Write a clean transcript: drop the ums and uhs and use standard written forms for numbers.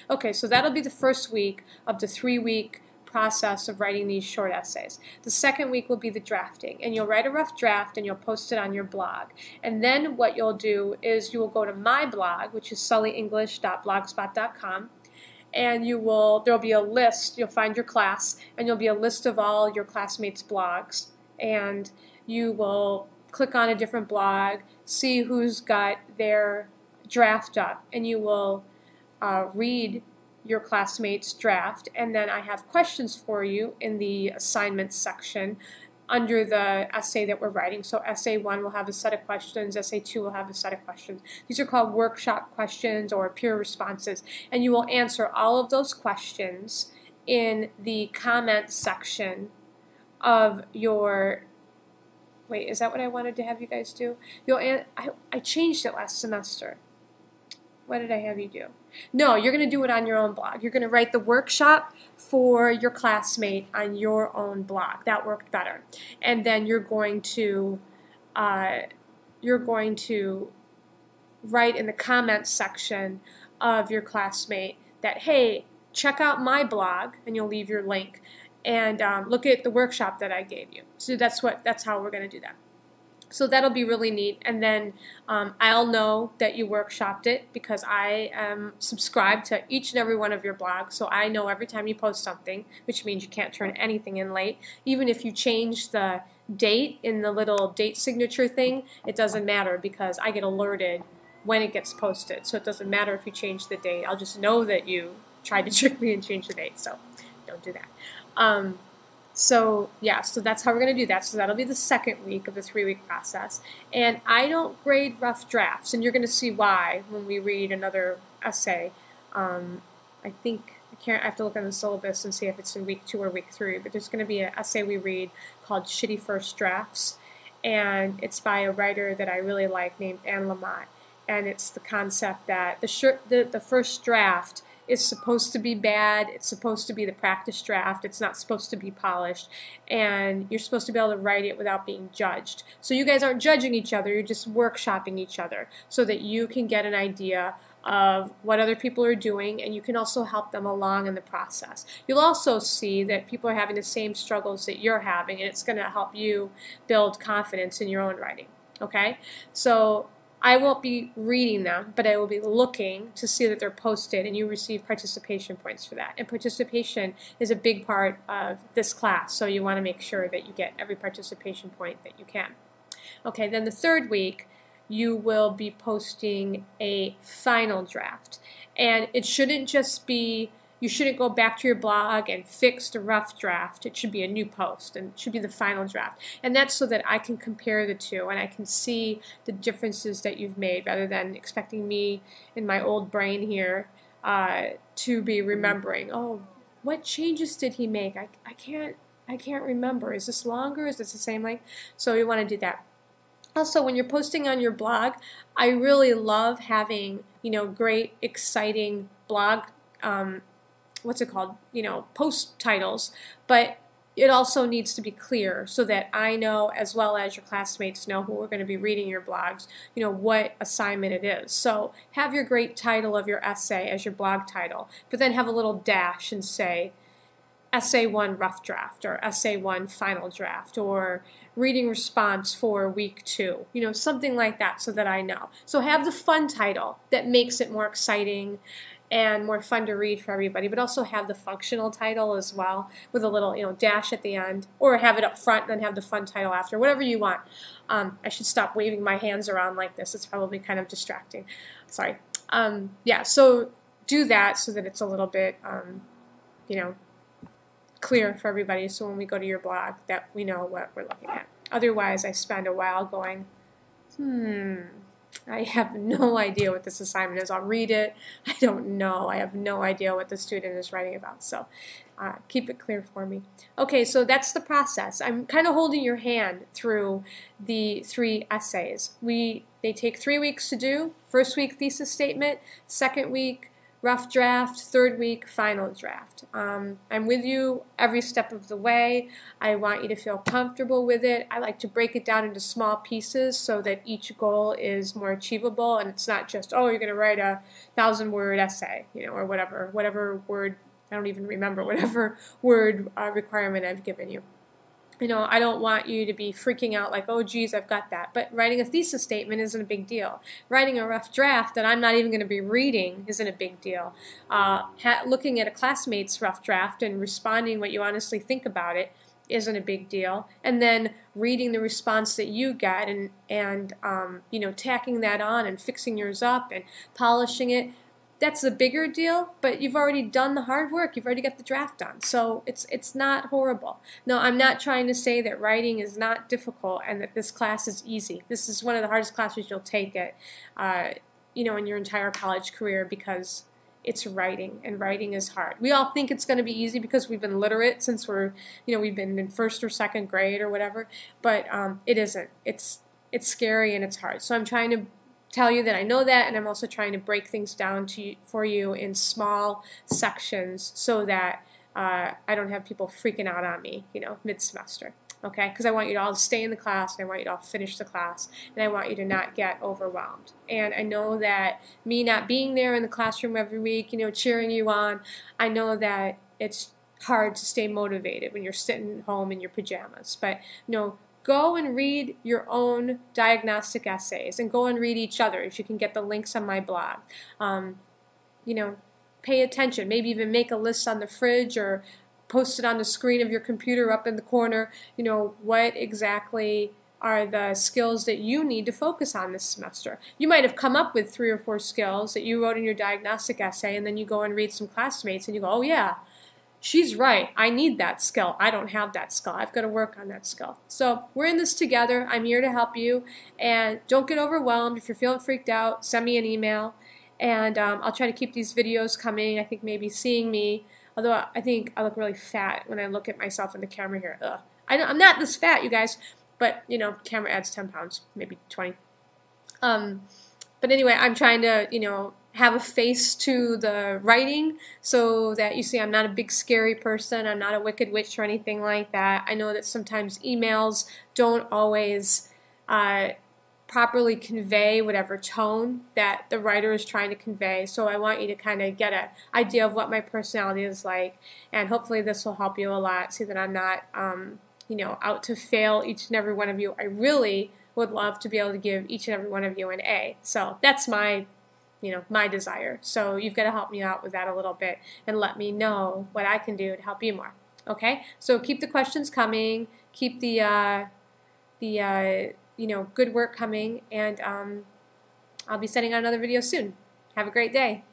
Okay, so that'll be the first week of the 3-week process of writing these short essays. The second week will be the drafting, and you'll write a rough draft and you'll post it on your blog. And then what you'll do is you will go to my blog, which is sullyenglish.blogspot.com, and there'll be a list. You'll find your class, and there'll be a list of all your classmates' blogs, and you will click on a different blog, see who's got their draft up, and you will read your classmates' draft, and then I have questions for you in the assignments section under the essay that we're writing. So essay 1 will have a set of questions, essay 2 will have a set of questions. These are called workshop questions or peer responses, and you will answer all of those questions in the comment section of your, wait, is that what I wanted to have you guys do? I changed it last semester. What did I have you do? No, you're going to do it on your own blog. You're going to write the workshop for your classmate on your own blog. That worked better. And then you're going to write in the comments section of your classmate that, hey, check out my blog, and you'll leave your link, and look at the workshop that I gave you. So that's how we're going to do that. So that'll be really neat, and then I'll know that you workshopped it because I am subscribed to each and every one of your blogs, so I know every time you post something, which means you can't turn anything in late. Even if you change the date in the little date signature thing, it doesn't matter because I get alerted when it gets posted, so it doesn't matter if you change the date. I'll just know that you tried to trick me and change the date, so don't do that. So yeah, so that's how we're going to do that. So that'll be the second week of the 3-week process. And I don't grade rough drafts, and you're going to see why when we read another essay. I have to look on the syllabus and see if it's in week 2 or week 3, but there's going to be an essay we read called Shitty First Drafts, and it's by a writer that I really like named Anne Lamott. And it's the concept that the first draft is supposed to be bad. It's supposed to be the practice draft. It's not supposed to be polished, and you're supposed to be able to write it without being judged. So you guys aren't judging each other, you're just workshopping each other so that you can get an idea of what other people are doing, and you can also help them along in the process. You'll also see that people are having the same struggles that you're having, and it's going to help you build confidence in your own writing. Okay? So I won't be reading them, but I will be looking to see that they're posted, and you receive participation points for that. And participation is a big part of this class, so you want to make sure that you get every participation point that you can. Okay, then the third week, you will be posting a final draft. And it shouldn't just be, you shouldn't go back to your blog and fix the rough draft. It should be a new post, and it should be the final draft. And that's so that I can compare the two, and I can see the differences that you've made, rather than expecting me in my old brain here to be remembering, oh, what changes did he make? I can't remember. Is this longer? Is this the same length? So you want to do that. Also, when you're posting on your blog, I really love having, great, exciting blog, post titles, but it also needs to be clear so that I know, as well as your classmates know who are going to be reading your blogs, what assignment it is. So have your great title of your essay as your blog title, but then have a little dash and say, Essay 1 rough draft, or Essay 1 final draft, or reading response for week 2, something like that, so that I know. So have the fun title that makes it more exciting and more fun to read for everybody, but also have the functional title as well with a little dash at the end, or have it up front and then have the fun title after, whatever you want. I should stop waving my hands around like this. It's probably kind of distracting. Sorry. Yeah, so do that so that it's a little bit, clear for everybody, so when we go to your blog that we know what we're looking at. Otherwise, I spend a while going, I have no idea what this assignment is. I'll read it. I don't know. I have no idea what the student is writing about. So keep it clear for me. Okay, so that's the process. I'm kind of holding your hand through the 3 essays. They take 3 weeks to do. First week, thesis statement. Second week, rough draft, third week, final draft. I'm with you every step of the way. I want you to feel comfortable with it. I like to break it down into small pieces so that each goal is more achievable, and it's not just, oh, you're going to write a 1,000-word essay, or whatever word, I don't even remember, whatever word requirement I've given you. I don't want you to be freaking out like, oh, geez, I've got that. But writing a thesis statement isn't a big deal. Writing a rough draft that I'm not even going to be reading isn't a big deal. Looking at a classmate's rough draft and responding what you honestly think about it isn't a big deal. And then reading the response that you get and tacking that on and fixing yours up and polishing it, that's a bigger deal, but you've already done the hard work. You've already got the draft done. So it's not horrible. No, I'm not trying to say that writing is not difficult and that this class is easy. This is one of the hardest classes you'll take in your entire college career, because it's writing, and writing is hard. We all think it's going to be easy because we've been literate since we've been in first or second grade or whatever, but it isn't. It's scary and it's hard. So I'm trying to tell you that I know that, and I'm also trying to break things down for you in small sections so that I don't have people freaking out on me, mid-semester. Okay, because I want you to all stay in the class, and I want you to all finish the class, and I want you to not get overwhelmed. And I know that me not being there in the classroom every week, cheering you on, I know that it's hard to stay motivated when you're sitting home in your pajamas. But go and read your own diagnostic essays, and go and read each other's. You can get the links on my blog. Pay attention. Maybe even make a list on the fridge or post it on the screen of your computer up in the corner. What exactly are the skills that you need to focus on this semester. You might have come up with 3 or 4 skills that you wrote in your diagnostic essay, and then you go and read some classmates and you go, oh yeah, she's right. I need that skill. I don't have that skill. I've got to work on that skill. So we're in this together. I'm here to help you. And don't get overwhelmed. If you're feeling freaked out, send me an email. And I'll try to keep these videos coming. I think maybe seeing me, although I think I look really fat when I look at myself in the camera here. Ugh. I'm not this fat, you guys. But, camera adds 10 pounds, maybe 20. But anyway, I'm trying to, have a face to the writing so that you see I'm not a big scary person. I'm not a wicked witch or anything like that. I know that sometimes emails don't always properly convey whatever tone that the writer is trying to convey. So I want you to kind of get an idea of what my personality is like, and hopefully this will help you a lot, so that I'm not out to fail each and every one of you. I really would love to be able to give each and every one of you an A. So that's my desire. So you've got to help me out with that a little bit and let me know what I can do to help you more. Okay? So keep the questions coming, keep the good work coming, and I'll be sending out another video soon. Have a great day.